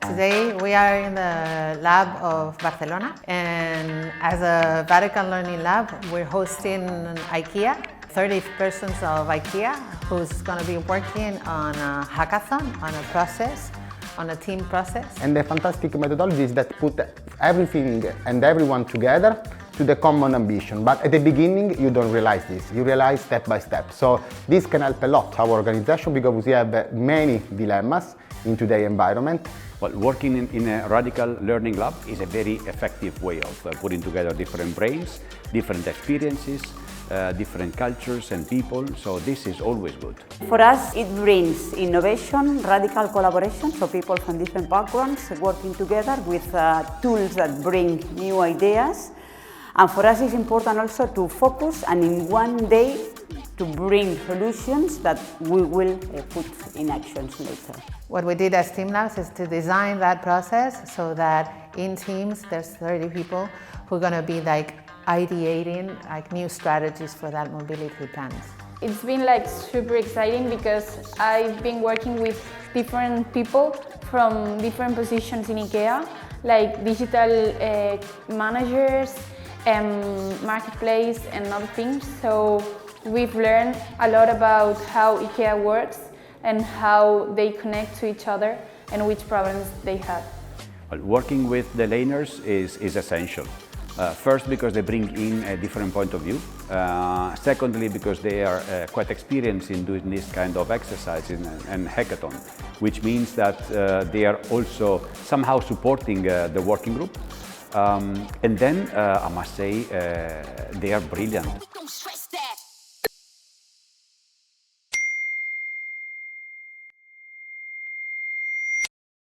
Today we are in the lab of Barcelona, and as a vertical learning lab we're hosting IKEA, 30 persons of IKEA who's going to be working on a hackathon, on a process, on a team process. And the fantastic methodology is that put everything and everyone together to the common ambition. But at the beginning, you don't realize this. You realize step by step. So this can help a lot our organization because we have many dilemmas in today's environment. Well, working in a radical learning lab is a very effective way of putting together different brains, different experiences, different cultures and people, so this is always good. For us, it brings innovation, radical collaboration, so people from different backgrounds working together with tools that bring new ideas. And for us, it's important also to focus and in one day to bring solutions that we will put in actions later. What we did as TEAMLABS is to design that process so that in teams there's 30 people who are going to be ideating new strategies for that mobility plans. It's been super exciting because I've been working with different people from different positions in IKEA, like digital managers, marketplace and other things. So we've learned a lot about how IKEA works and how they connect to each other and which problems they have. Well, working with the learners is essential. First, because they bring in a different point of view. Secondly, because they are quite experienced in doing this kind of exercise and hackathon, which means that they are also somehow supporting the working group. And then, I must say, they are brilliant.